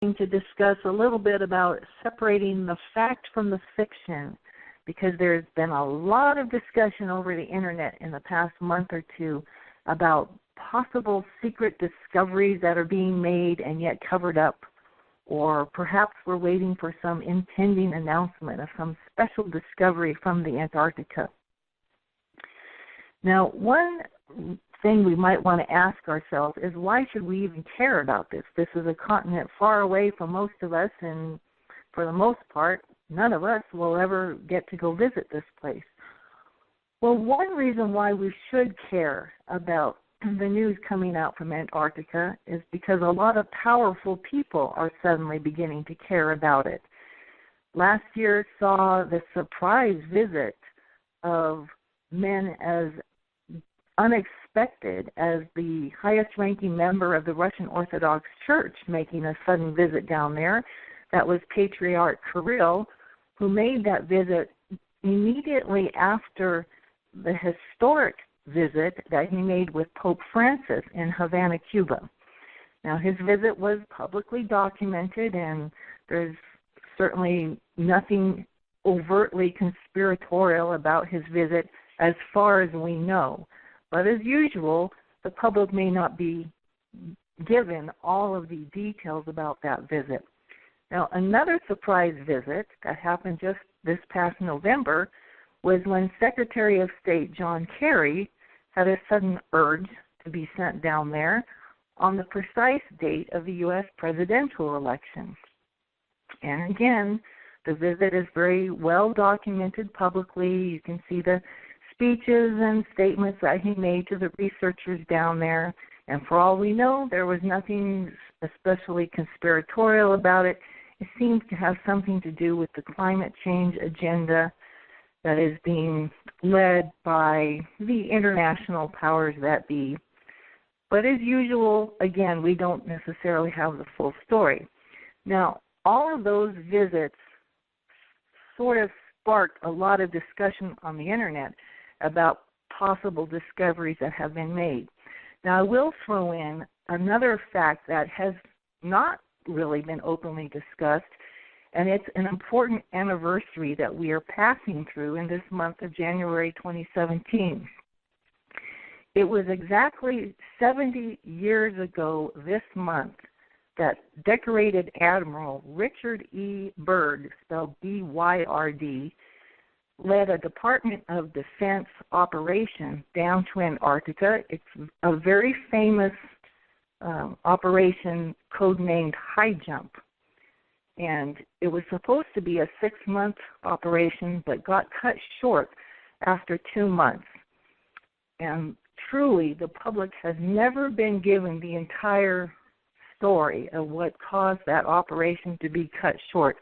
looking to discuss a little bit about separating the fact from the fiction, because there's been a lot of discussion over the internet in the past month or two about possible secret discoveries that are being made and yet covered up, or perhaps we're waiting for some impending announcement of some special discovery from the Antarctica. Now, one thing we might want to ask ourselves is, why should we even care about this? This is a continent far away from most of us, and for the most part, none of us will ever get to go visit this place. Well, one reason why we should care about the news coming out from Antarctica is because a lot of powerful people are suddenly beginning to care about it. Last year saw the surprise visit of men as unexpected as the highest-ranking member of the Russian Orthodox Church making a sudden visit down there. That was Patriarch Kirill, who made that visit immediately after the historic visit that he made with Pope Francis in Havana, Cuba. Now, his visit was publicly documented, and there's certainly nothing overtly conspiratorial about his visit as far as we know. But as usual, the public may not be given all of the details about that visit. Now, another surprise visit that happened just this past November was when Secretary of State John Kerry had a sudden urge to be sent down there on the precise date of the U.S. presidential election. And again, the visit is very well documented publicly. You can see the speeches and statements that he made to the researchers down there. And for all we know, there was nothing especially conspiratorial about it. It seems to have something to do with the climate change agenda that is being led by the international powers that be. But as usual, again, we don't necessarily have the full story. Now, all of those visits sort of sparked a lot of discussion on the internet about possible discoveries that have been made. Now, I will throw in another fact that has not really been openly discussed, and it's an important anniversary that we are passing through in this month of January 2017. It was exactly 70 years ago this month that decorated Admiral Richard E. Byrd, spelled B-Y-R-D, led a Department of Defense operation down to Antarctica. It's a very famous operation codenamed High Jump. And it was supposed to be a 6-month operation, but got cut short after 2 months. And truly, the public has never been given the entire story of what caused that operation to be cut short,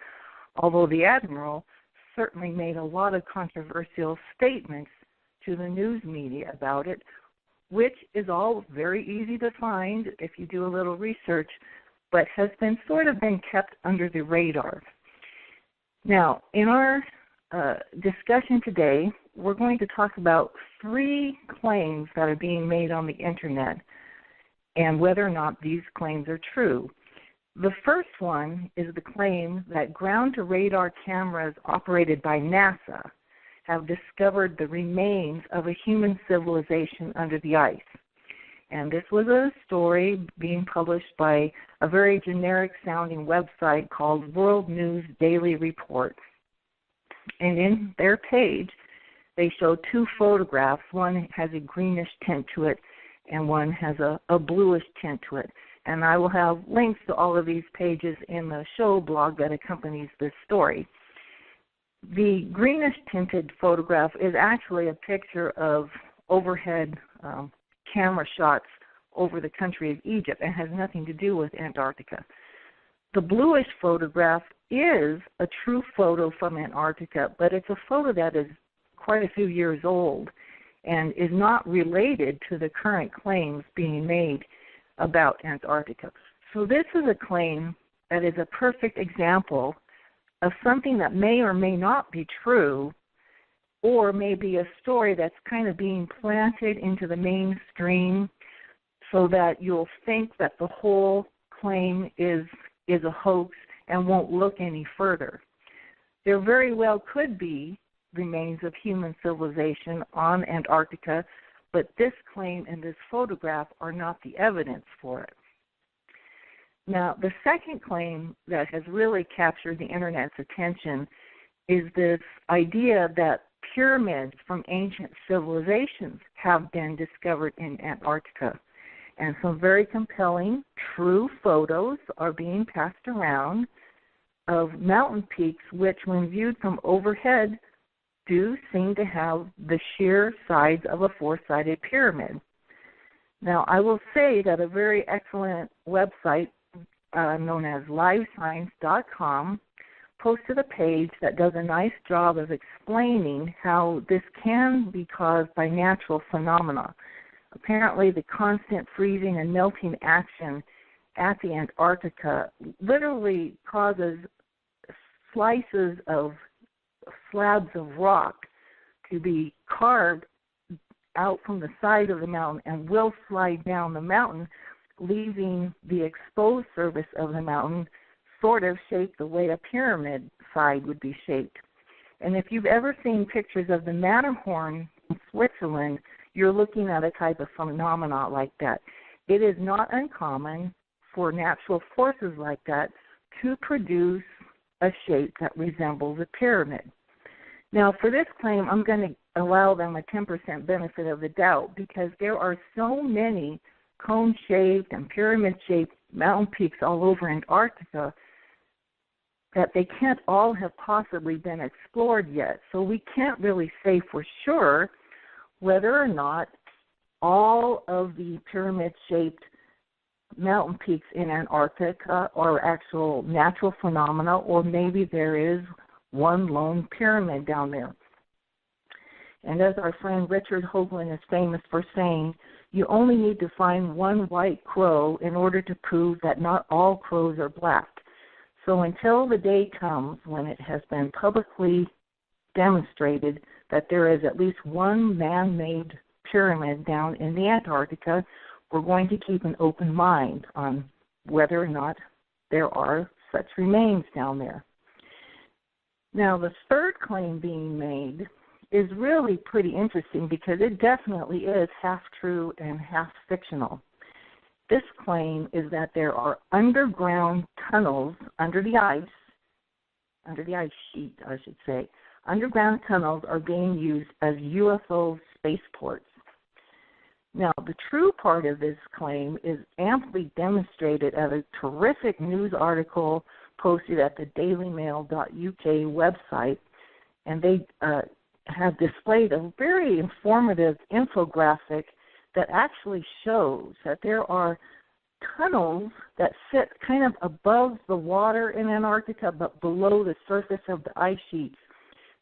although the Admiral certainly made a lot of controversial statements to the news media about it, which is all very easy to find if you do a little research, but has been kept under the radar. Now, in our discussion today, we're going to talk about 3 claims that are being made on the internet and whether or not these claims are true. The first one is the claim that ground-to-radar cameras operated by NASA have discovered the remains of a human civilization under the ice. And this was a story being published by a very generic-sounding website called World News Daily Report. And in their page, they show 2 photographs. One has a greenish tint to it, and one has a bluish tint to it. And I will have links to all of these pages in the show blog that accompanies this story. The greenish tinted photograph is actually a picture of overhead camera shots over the country of Egypt and has nothing to do with Antarctica. The bluish photograph is a true photo from Antarctica, but it's a photo that is quite a few years old and is not related to the current claims being made about Antarctica. So this is a claim that is a perfect example of something that may or may not be true, or may be a story that's kind of being planted into the mainstream so that you'll think that the whole claim is is a hoax and won't look any further. There very well could be remains of human civilization on Antarctica, but this claim and this photograph are not the evidence for it. Now, the second claim that has really captured the Internet's attention is this idea that pyramids from ancient civilizations have been discovered in Antarctica. And some very compelling, true photos are being passed around of mountain peaks which, when viewed from overhead, do seem to have the sheer sides of a four-sided pyramid. Now, I will say that a very excellent website known as livescience.com posted a page that does a nice job of explaining how this can be caused by natural phenomena. Apparently, the constant freezing and melting action at the Antarctica literally causes slices of slabs of rock to be carved out from the side of the mountain and will slide down the mountain, leaving the exposed surface of the mountain sort of shaped the way a pyramid side would be shaped. And if you've ever seen pictures of the Matterhorn in Switzerland, you're looking at a type of phenomena like that. It is not uncommon for natural forces like that to produce a shape that resembles a pyramid. Now, for this claim, I'm going to allow them a 10% benefit of the doubt because there are so many cone-shaped and pyramid-shaped mountain peaks all over Antarctica that they can't all have possibly been explored yet. So we can't really say for sure whether or not all of the pyramid-shaped mountain peaks in Antarctica are actual natural phenomena, or maybe there is one lone pyramid down there. And as our friend Richard Hoagland is famous for saying, you only need to find one white crow in order to prove that not all crows are black. So until the day comes when it has been publicly demonstrated that there is at least one man-made pyramid down in the Antarctica, we're going to keep an open mind on whether or not there are such remains down there. Now, the third claim being made is really pretty interesting because it definitely is half true and half fictional. This claim is that there are underground tunnels under the ice sheet, I should say. Underground tunnels are being used as UFO spaceports. Now, the true part of this claim is amply demonstrated at a terrific news article posted at the dailymail.uk website, and they have displayed a very informative infographic that actually shows that there are tunnels that sit kind of above the water in Antarctica but below the surface of the ice sheets.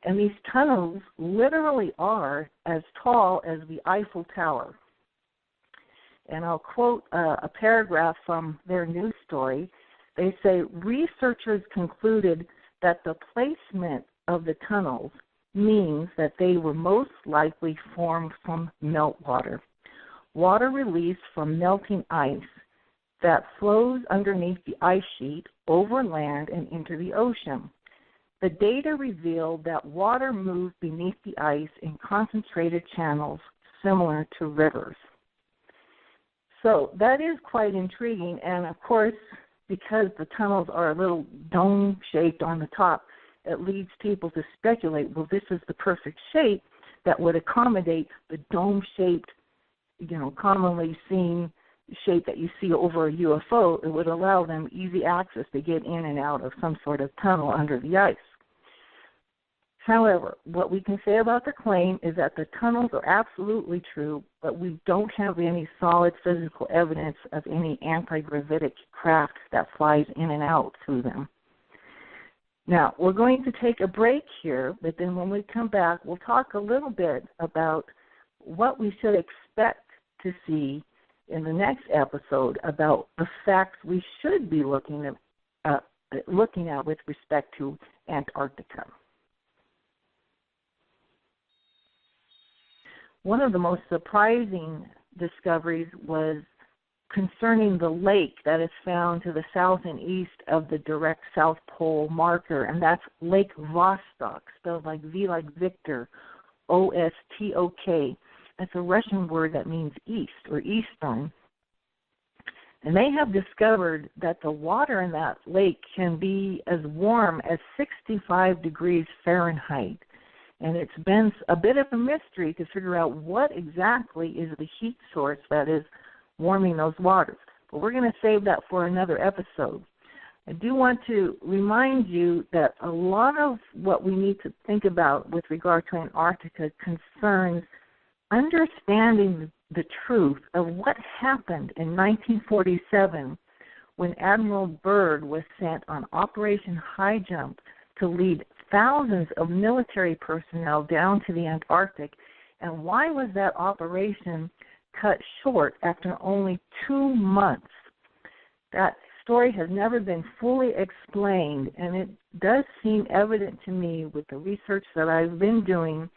And these tunnels literally are as tall as the Eiffel Tower. And I'll quote a paragraph from their news story. They say, researchers concluded that the placement of the tunnels means that they were most likely formed from meltwater, water released from melting ice that flows underneath the ice sheet over land and into the ocean. The data revealed that water moved beneath the ice in concentrated channels similar to rivers. So that is quite intriguing, and of course, because the tunnels are a little dome-shaped on the top, it leads people to speculate, well, this is the perfect shape that would accommodate the dome-shaped, commonly seen shape that you see over a UFO. It would allow them easy access to get in and out of some sort of tunnel under the ice. However, what we can say about the claim is that the tunnels are absolutely true, but we don't have any solid physical evidence of any anti-gravitic craft that flies in and out through them. Now, we're going to take a break here, but then when we come back, we'll talk a little bit about what we should expect to see in the next episode about the facts we should be looking at with respect to Antarctica. One of the most surprising discoveries was concerning the lake that is found to the south and east of the direct South Pole marker, and that's Lake Vostok, spelled like V like Victor, Ostok. That's a Russian word that means east or eastern. And they have discovered that the water in that lake can be as warm as 65 degrees Fahrenheit. And it's been a bit of a mystery to figure out what exactly is the heat source that is warming those waters. But we're going to save that for another episode. I do want to remind you that a lot of what we need to think about with regard to Antarctica concerns understanding the truth of what happened in 1947 when Admiral Byrd was sent on Operation High Jump to lead thousands of military personnel down to the Antarctic, and why was that operation cut short after only 2 months? That story has never been fully explained, and it does seem evident to me with the research that I've been doing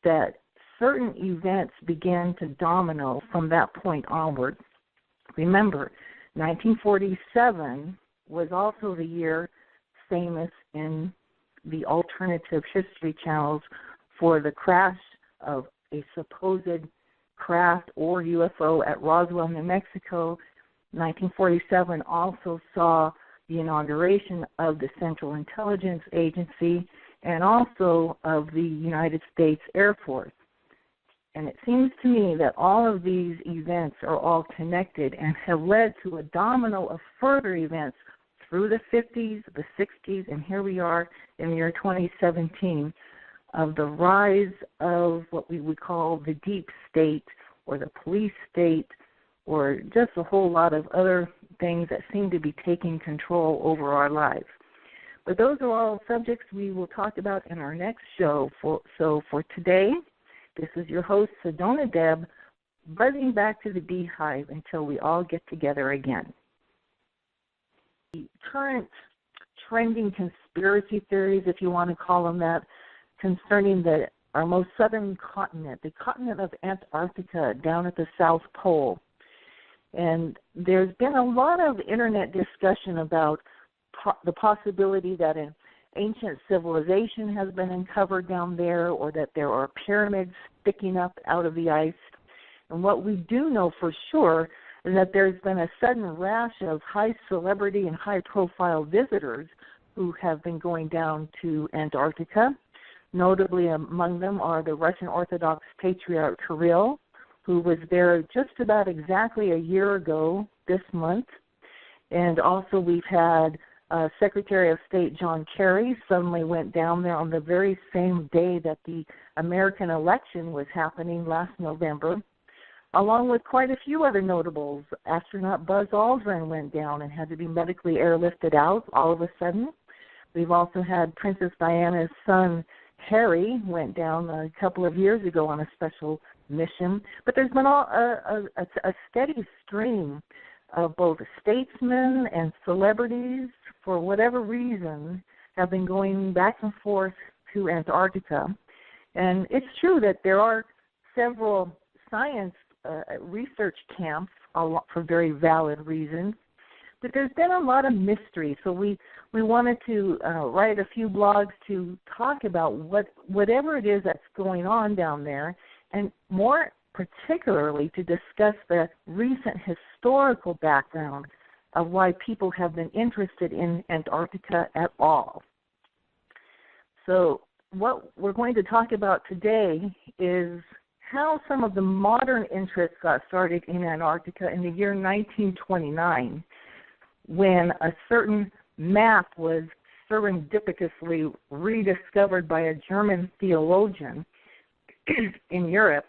that certain events began to domino from that point onward. Remember, 1947 was also the year famous in the alternative history channels for the crash of a supposed craft or UFO at Roswell, New Mexico. 1947 also saw the inauguration of the Central Intelligence Agency and also of the United States Air Force. And it seems to me that all of these events are all connected and have led to a domino of further events through the 50s, the 60s, and here we are in the year 2017 of the rise of what we would call the deep state or the police state or just a whole lot of other things that seem to be taking control over our lives. But those are all subjects we will talk about in our next show. So for today, this is your host, Sedona Deb, buzzing back to the beehive until we all get together again. The current trending conspiracy theories, if you want to call them that, concerning our most southern continent, the continent of Antarctica down at the South Pole. And there's been a lot of internet discussion about the possibility that an ancient civilization has been uncovered down there or that there are pyramids sticking up out of the ice. And what we do know for sure is that there's been a sudden rash of high celebrity and high-profile visitors who have been going down to Antarctica. Notably among them are the Russian Orthodox Patriarch Kirill, who was there just about exactly a year ago this month. And also we've had Secretary of State John Kerry suddenly went down there on the very same day that the American election was happening last November, along with quite a few other notables. Astronaut Buzz Aldrin went down and had to be medically airlifted out all of a sudden. We've also had Princess Diana's son, Harry, went down a couple of years ago on a special mission. But there's been a steady stream of both statesmen and celebrities, for whatever reason, have been going back and forth to Antarctica. And it's true that there are several science research camps for very valid reasons, but there's been a lot of mystery. So we wanted to write a few blogs to talk about whatever it is that's going on down there, and more particularly to discuss the recent historical background of why people have been interested in Antarctica at all. So what we're going to talk about today is how some of the modern interests got started in Antarctica in the year 1929, when a certain map was serendipitously rediscovered by a German theologian in Europe.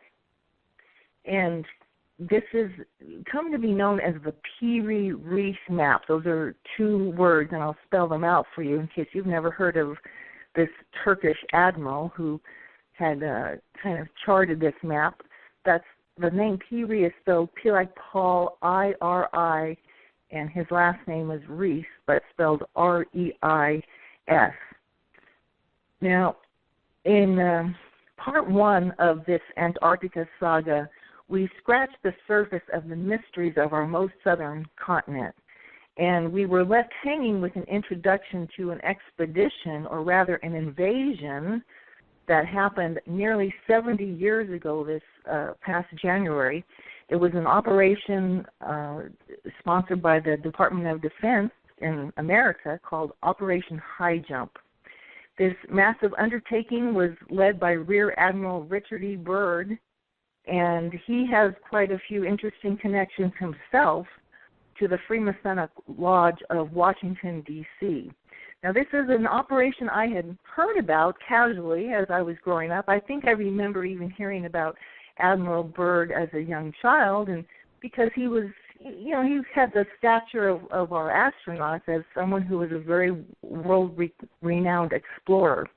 And this has come to be known as the Piri Reis map. Those are two words, and I'll spell them out for you in case you've never heard of this Turkish admiral who had kind of charted this map. That's the name Piri is spelled P like Paul, I-R-I, and his last name is Reis, but spelled R-E-I-S. Now, in part one of this Antarctica saga, we scratched the surface of the mysteries of our most southern continent. And we were left hanging with an introduction to an expedition, or rather an invasion, that happened nearly 70 years ago this past January. It was an operation sponsored by the Department of Defense in America called Operation High Jump. This massive undertaking was led by Rear Admiral Richard E. Byrd, and he has quite a few interesting connections himself to the Freemasonic Lodge of Washington, D.C. Now, this is an operation I had heard about casually as I was growing up. I think I remember even hearing about Admiral Byrd as a young child, and because he was, he had the stature of our astronauts as someone who was a very world-renowned explorer.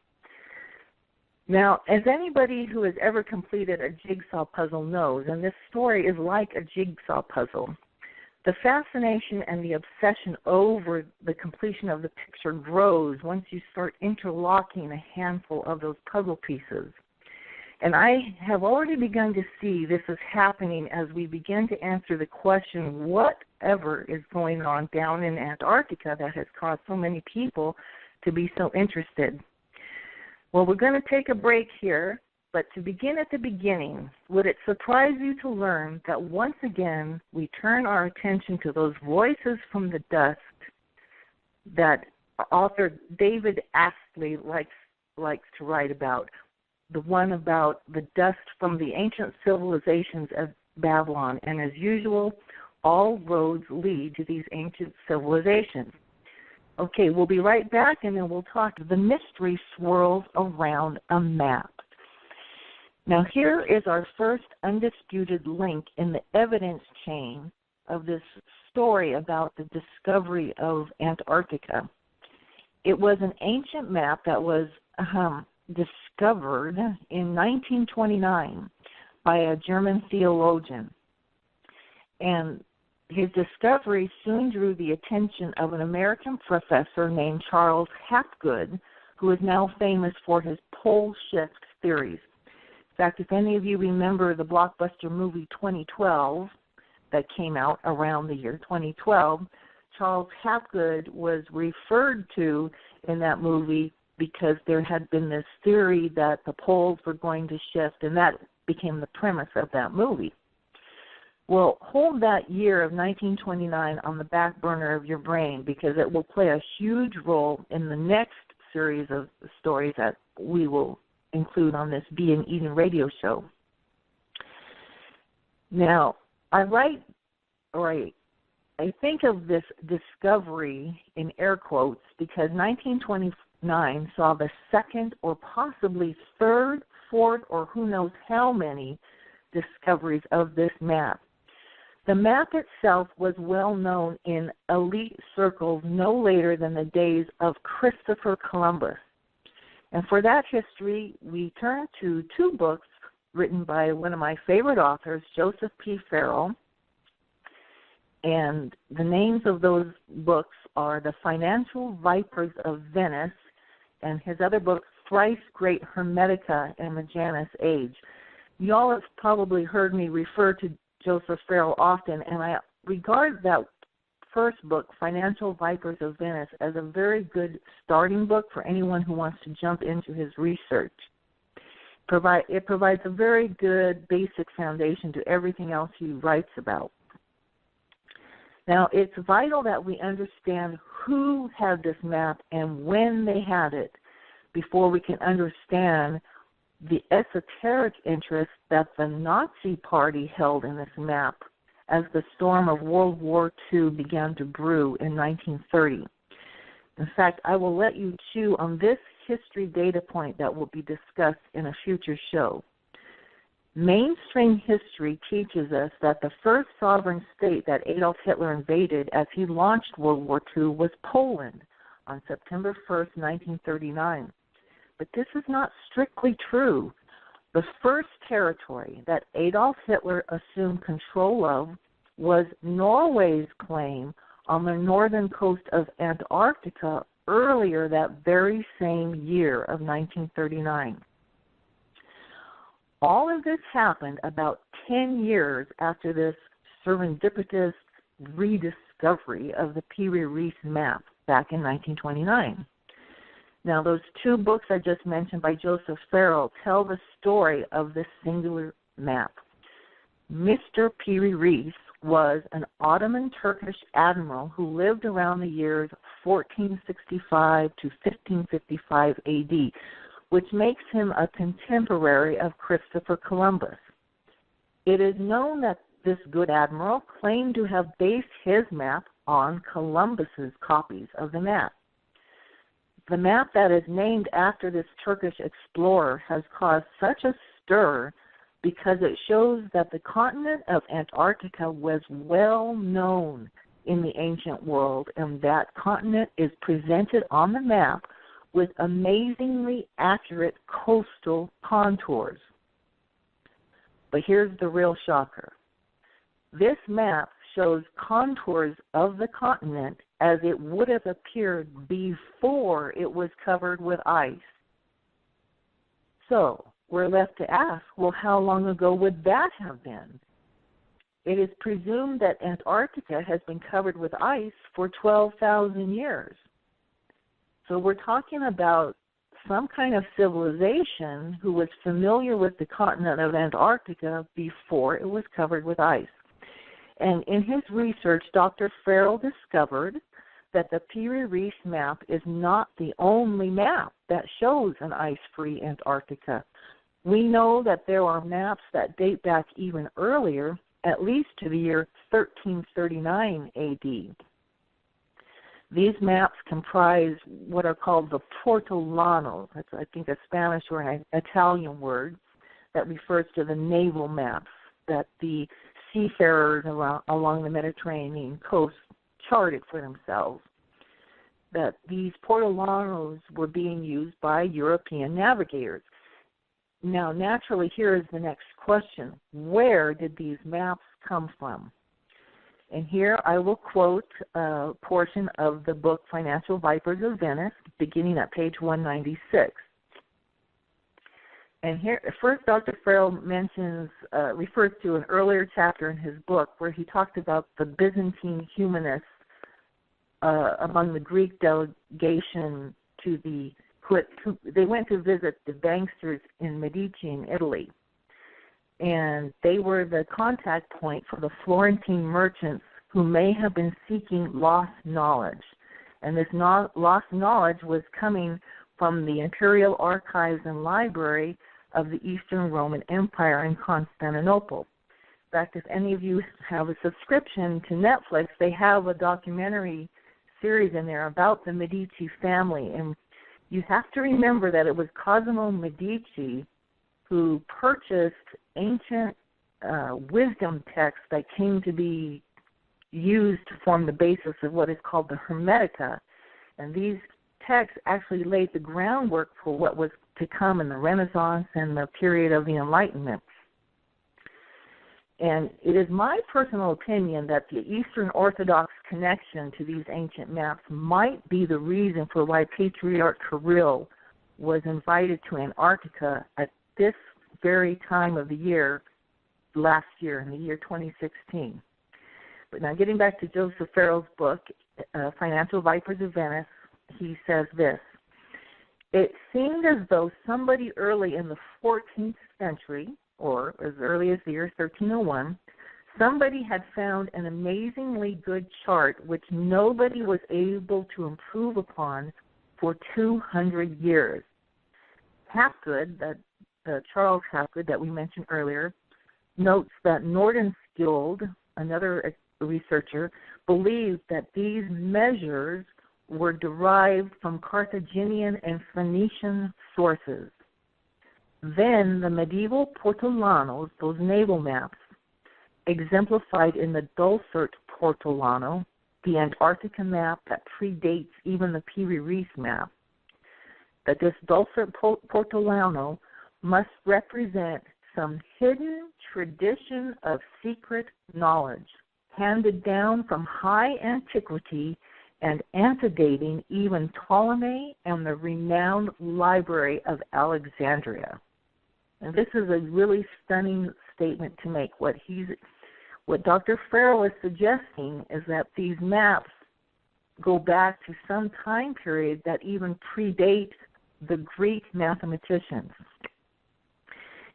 Now, as anybody who has ever completed a jigsaw puzzle knows, and this story is like a jigsaw puzzle, the fascination and the obsession over the completion of the picture grows once you start interlocking a handful of those puzzle pieces. And I have already begun to see this is happening as we begin to answer the question, whatever is going on down in Antarctica that has caused so many people to be so interested? Well, we're going to take a break here, but to begin at the beginning, would it surprise you to learn that once again we turn our attention to those voices from the dust that author David Astley likes to write about, the one about the dust from the ancient civilizations of Babylon. And as usual, all roads lead to these ancient civilizations. Okay, we'll be right back, and then we'll talk. The mystery swirls around a map. Now, here is our first undisputed link in the evidence chain of this story about the discovery of Antarctica. It was an ancient map that was discovered in 1929 by a German theologian. And his discovery soon drew the attention of an American professor named Charles Hapgood, who is now famous for his pole shift theories. In fact, if any of you remember the blockbuster movie 2012 that came out around the year 2012, Charles Hapgood was referred to in that movie because there had been this theory that the poles were going to shift, and that became the premise of that movie. Well, hold that year of 1929 on the back burner of your brain, because it will play a huge role in the next series of stories that we will include on this Being Eden radio show. Now, I think of this discovery in air quotes because 1929 saw the second or possibly third, fourth, or who knows how many discoveries of this map. The map itself was well known in elite circles no later than the days of Christopher Columbus. And for that history, we turn to two books written by one of my favorite authors, Joseph P. Farrell. And the names of those books are The Financial Vipers of Venice and his other book, Thrice Great Hermetica and Majanus Age. You all have probably heard me refer to Joseph Farrell often, and I regard that first book, Financial Vipers of Venice, as a very good starting book for anyone who wants to jump into his research. It provides a very good basic foundation to everything else he writes about. Now, it's vital that we understand who had this map and when they had it before we can understand the esoteric interest that the Nazi Party held in this map as the storm of World War II began to brew in 1930. In fact, I will let you chew on this history data point that will be discussed in a future show. Mainstream history teaches us that the first sovereign state that Adolf Hitler invaded as he launched World War II was Poland on September 1st, 1939. But this is not strictly true. The first territory that Adolf Hitler assumed control of was Norway's claim on the northern coast of Antarctica earlier that very same year of 1939. All of this happened about 10 years after this serendipitous rediscovery of the Piri Reis map back in 1929. Now, those two books I just mentioned by Joseph Farrell tell the story of this singular map. Mr. Piri Reis was an Ottoman Turkish admiral who lived around the years 1465 to 1555 AD, which makes him a contemporary of Christopher Columbus. It is known that this good admiral claimed to have based his map on Columbus's copies of the map. The map that is named after this Turkish explorer has caused such a stir because it shows that the continent of Antarctica was well known in the ancient world, and that continent is presented on the map with amazingly accurate coastal contours. But here's the real shocker. This map shows contours of the continent as it would have appeared before it was covered with ice. So we're left to ask, well, how long ago would that have been? It is presumed that Antarctica has been covered with ice for 12,000 years. So we're talking about some kind of civilization who was familiar with the continent of Antarctica before it was covered with ice. And in his research, Dr. Farrell discovered that the Piri Reis map is not the only map that shows an ice-free Antarctica. We know that there are maps that date back even earlier, at least to the year 1339 AD. These maps comprise what are called the portolanos. That's, I think, a Spanish or an Italian word that refers to the naval maps that the seafarers along the Mediterranean coast charted for themselves. That these portolanos were being used by European navigators. Now, naturally, here is the next question. Where did these maps come from? And here I will quote a portion of the book Financial Vipers of Venice, beginning at page 196. And here, first, Dr. Farrell refers to an earlier chapter in his book where he talked about the Byzantine humanists among the Greek delegation they went to visit the banksters in Medici in Italy. And they were the contact point for the Florentine merchants who may have been seeking lost knowledge. And this lost knowledge was coming from the Imperial Archives and Library of the Eastern Roman Empire in Constantinople. In fact, if any of you have a subscription to Netflix, they have a documentary series in there about the Medici family. And you have to remember that it was Cosimo Medici who purchased ancient wisdom texts that came to be used to form the basis of what is called the Hermetica. And these texts actually laid the groundwork for what was to come in the Renaissance and the period of the Enlightenment. And it is my personal opinion that the Eastern Orthodox connection to these ancient maps might be the reason for why Patriarch Kirill was invited to Antarctica at this very time of the year, last year, in the year 2016. But now getting back to Joseph Farrell's book, Financial Vipers of Venice, he says this: it seemed as though somebody early in the 14th century, or as early as the year 1301, somebody had found an amazingly good chart which nobody was able to improve upon for 200 years. Hapgood, Charles Hapgood that we mentioned earlier, notes that Nordenskjöld, another researcher, believed that these measures were derived from Carthaginian and Phoenician sources. Then the medieval portolanos, those naval maps, exemplified in the Dulcert portolano, the Antarctica map that predates even the Piri Reis map, that this Dulcert portolano must represent some hidden tradition of secret knowledge handed down from high antiquity and antedating even Ptolemy and the renowned Library of Alexandria. And this is a really stunning statement to make. What Dr. Farrell is suggesting is that these maps go back to some time period that even predate the Greek mathematicians.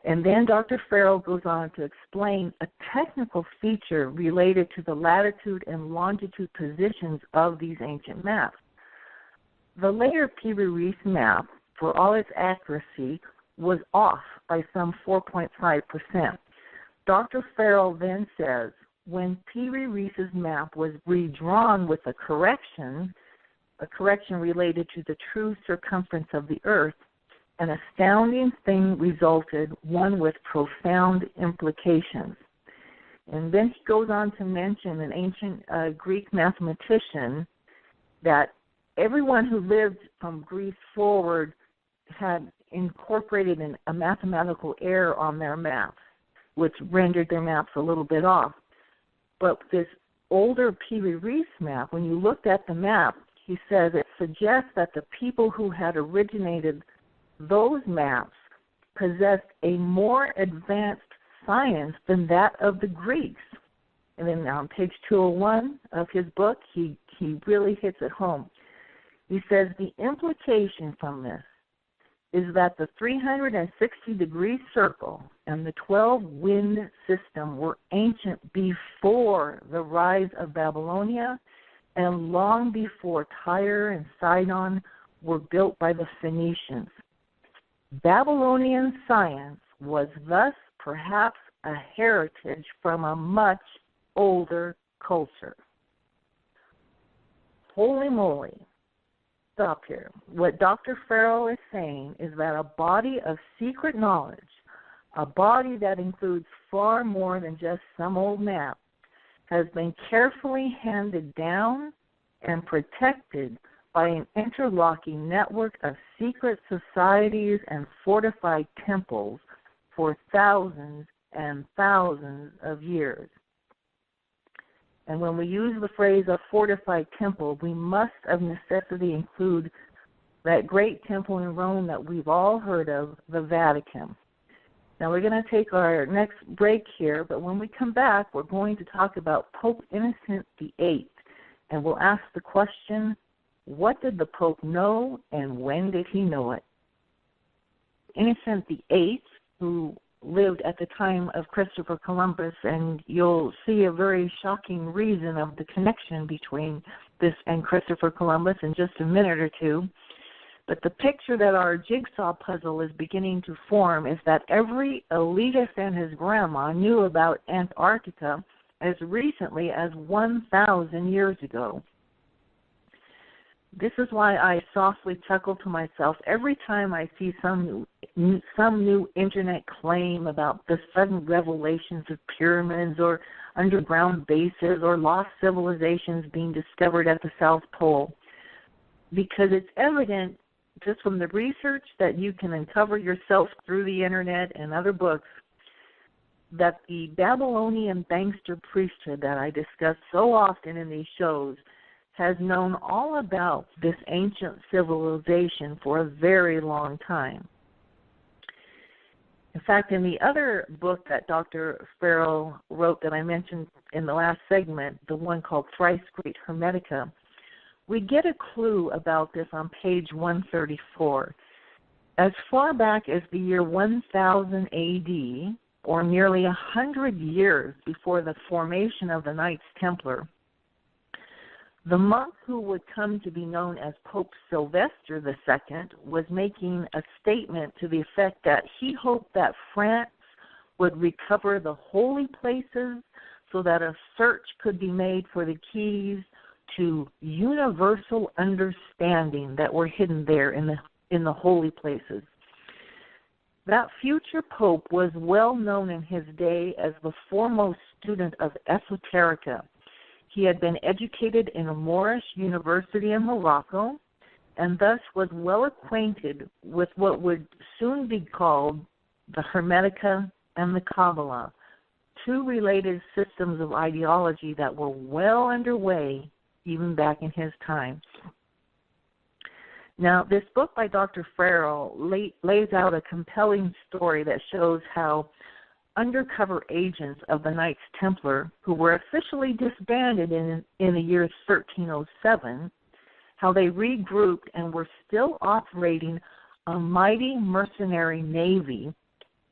And then Dr. Farrell goes on to explain a technical feature related to the latitude and longitude positions of these ancient maps. The later Piri-Reis map, for all its accuracy, was off by some 4.5%. Dr. Farrell then says, when Piri-Reis's map was redrawn with a correction related to the true circumference of the Earth, an astounding thing resulted, one with profound implications. And then he goes on to mention an ancient Greek mathematician that everyone who lived from Greece forward had incorporated a mathematical error on their maps, which rendered their maps a little bit off. But this older Piri-Reis map, when you looked at the map, he says it suggests that the people who had originated those maps possessed a more advanced science than that of the Greeks. And then on page 201 of his book, he really hits it home. He says the implication from this is that the 360-degree circle and the 12-wind system were ancient before the rise of Babylonia and long before Tyre and Sidon were built by the Phoenicians. Babylonian science was thus perhaps a heritage from a much older culture. Holy moly. Stop here. What Dr. Farrell is saying is that a body of secret knowledge, a body that includes far more than just some old map, has been carefully handed down and protected by an interlocking network of secret societies and fortified temples for thousands and thousands of years. And when we use the phrase a fortified temple, we must of necessity include that great temple in Rome that we've all heard of, the Vatican. Now we're going to take our next break here, but when we come back, we're going to talk about Pope Innocent VIII, and we'll ask the question, what did the Pope know and when did he know it? Innocent VIII, who lived at the time of Christopher Columbus, and you'll see a very shocking reason of the connection between this and Christopher Columbus in just a minute or two. But the picture that our jigsaw puzzle is beginning to form is that every elitist and his grandma knew about Antarctica as recently as 1,000 years ago. This is why I softly chuckle to myself every time I see some new internet claim about the sudden revelations of pyramids or underground bases or lost civilizations being discovered at the South Pole. Because it's evident just from the research that you can uncover yourself through the internet and other books that the Babylonian bankster priesthood that I discuss so often in these shows has known all about this ancient civilization for a very long time. In fact, in the other book that Dr. Farrell wrote that I mentioned in the last segment, the one called Thrice Great Hermetica, we get a clue about this on page 134. As far back as the year 1000 AD, or nearly 100 years before the formation of the Knights Templar, the monk who would come to be known as Pope Sylvester II was making a statement to the effect that he hoped that France would recover the holy places so that a search could be made for the keys to universal understanding that were hidden there in the holy places. That future pope was well known in his day as the foremost student of esoterica. He had been educated in a Moorish university in Morocco and thus was well acquainted with what would soon be called the Hermetica and the Kabbalah, two related systems of ideology that were well underway even back in his time. Now, this book by Dr. Farrell lays out a compelling story that shows how undercover agents of the Knights Templar, who were officially disbanded in the year 1307, how they regrouped and were still operating a mighty mercenary navy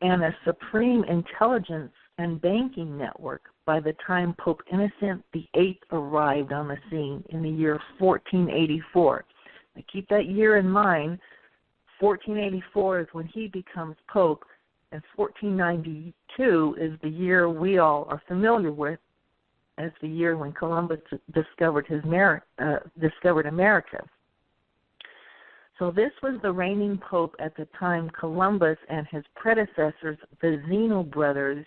and a supreme intelligence and banking network by the time Pope Innocent VIII arrived on the scene in the year 1484. Now keep that year in mind. 1484 is when he becomes Pope, and 1492 is the year we all are familiar with as the year when Columbus discovered America. So this was the reigning pope at the time Columbus and his predecessors, the Zeno brothers,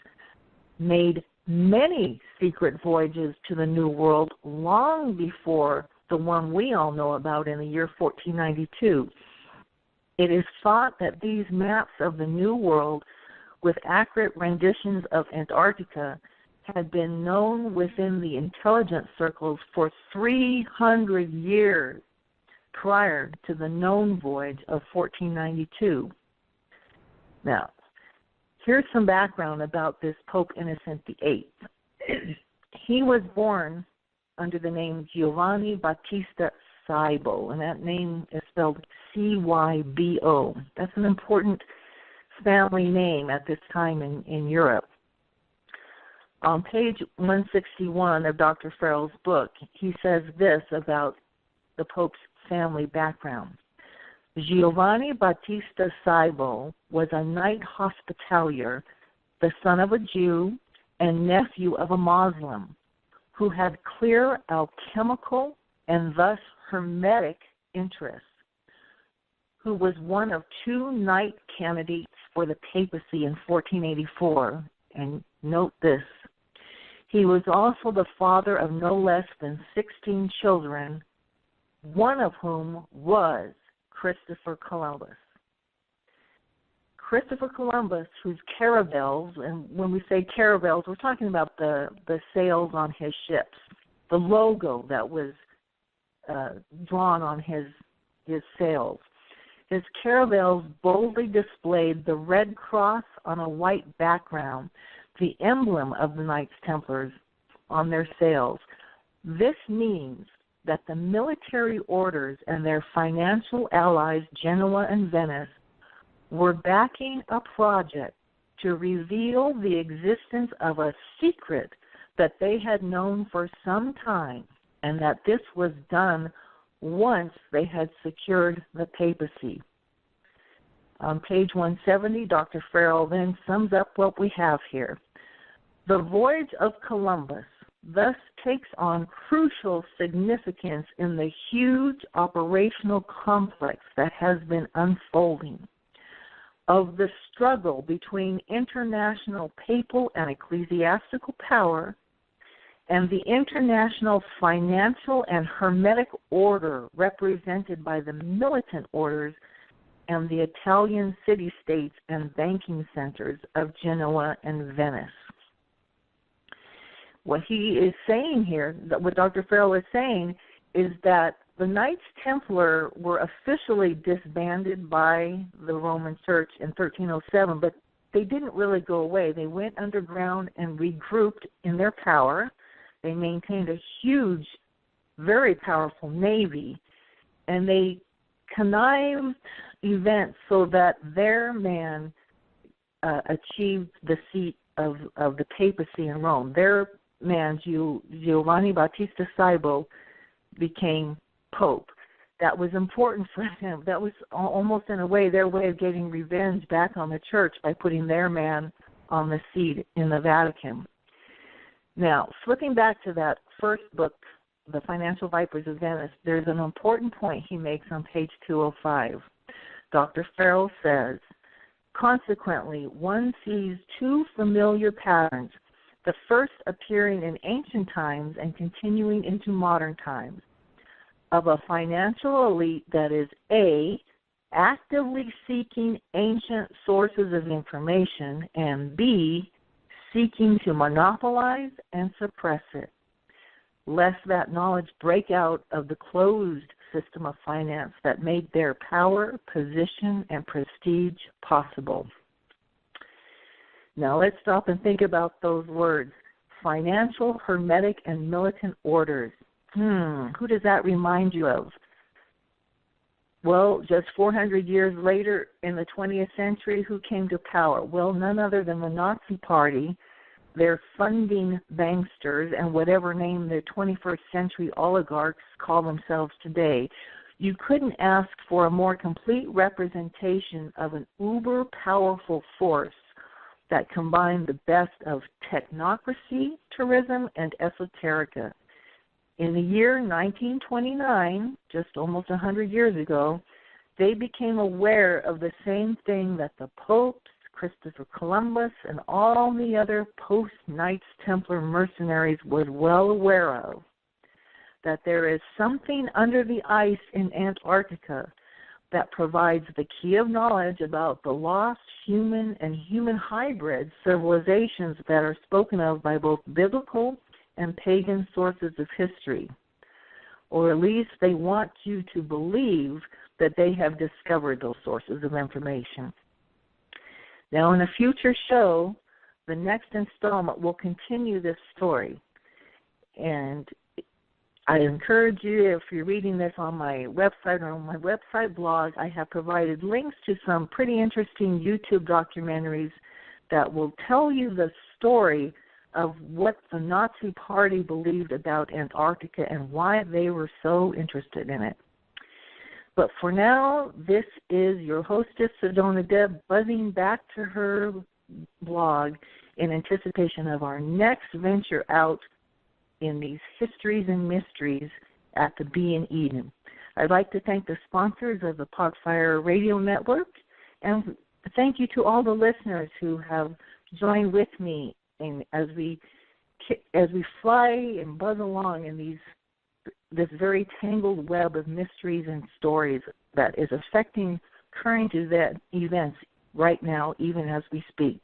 made many secret voyages to the New World long before the one we all know about in the year 1492. It is thought that these maps of the New World with accurate renditions of Antarctica had been known within the intelligence circles for 300 years prior to the known voyage of 1492. Now, here's some background about this Pope Innocent VIII. He was born under the name Giovanni Battista Cybo, and that name is spelled C-Y-B-O. That's an important family name at this time in Europe. On page 161 of Dr. Farrell's book, he says this about the Pope's family background. Giovanni Battista Cybo was a knight hospitalier, the son of a Jew and nephew of a Muslim, who had clear alchemical and thus hermetic interests, who was one of 2 knight candidates for the papacy in 1484. And note this, he was also the father of no less than 16 children, one of whom was Christopher Columbus. Christopher Columbus, whose caravels, and when we say caravels, we're talking about the sails on his ships, the logo that was drawn on his sails. His caravels boldly displayed the red cross on a white background, the emblem of the Knights Templars on their sails. This means that the military orders and their financial allies, Genoa and Venice, were backing a project to reveal the existence of a secret that they had known for some time, and that this was done once they had secured the papacy. On page 170, Dr. Farrell then sums up what we have here. The voyage of Columbus thus takes on crucial significance in the huge operational complex that has been unfolding of the struggle between international papal and ecclesiastical power and the international financial and hermetic order represented by the militant orders and the Italian city-states and banking centers of Genoa and Venice. What he is saying here, what Dr. Farrell is saying, is that the Knights Templar were officially disbanded by the Roman Church in 1307, but they didn't really go away. They went underground and regrouped in their power. They maintained a huge, very powerful navy, and they connived events so that their man achieved the seat of the papacy in Rome. Their man, Giovanni Battista Cybo, became Pope. That was important for him. That was almost in a way their way of getting revenge back on the church by putting their man on the seat in the Vatican. Now, flipping back to that first book, The Financial Vipers of Venice, there's an important point he makes on page 205. Dr. Farrell says, consequently, one sees 2 familiar patterns, the first appearing in ancient times and continuing into modern times, of a financial elite that is A, actively seeking ancient sources of information, and B, seeking to monopolize and suppress it, lest that knowledge break out of the closed system of finance that made their power, position, and prestige possible. Now let's stop and think about those words. Financial, hermetic, and militant orders. Who does that remind you of? Well, just 400 years later in the 20th century, who came to power? Well, none other than the Nazi Party, their funding banksters, and whatever name the 21st century oligarchs call themselves today. You couldn't ask for a more complete representation of an uber-powerful force that combined the best of technocracy, tourism, and esoterica. In the year 1929, just almost 100 years ago, they became aware of the same thing that the popes, Christopher Columbus, and all the other post-Knights Templar mercenaries was well aware of, that there is something under the ice in Antarctica that provides the key of knowledge about the lost human and human hybrid civilizations that are spoken of by both biblical and pagan sources of history. Or at least they want you to believe that they have discovered those sources of information. Now, in a future show, the next installment will continue this story. And I encourage you, if you're reading this on my website or on my website blog, I have provided links to some pretty interesting YouTube documentaries that will tell you the story of what the Nazi Party believed about Antarctica and why they were so interested in it. But for now, this is your hostess, Sedona Deb, buzzing back to her blog in anticipation of our next venture out in these histories and mysteries at the Bee in Eden. I'd like to thank the sponsors of the Podfire Radio Network, and thank you to all the listeners who have joined with me in, as we fly and buzz along in this very tangled web of mysteries and stories that is affecting current events right now, even as we speak.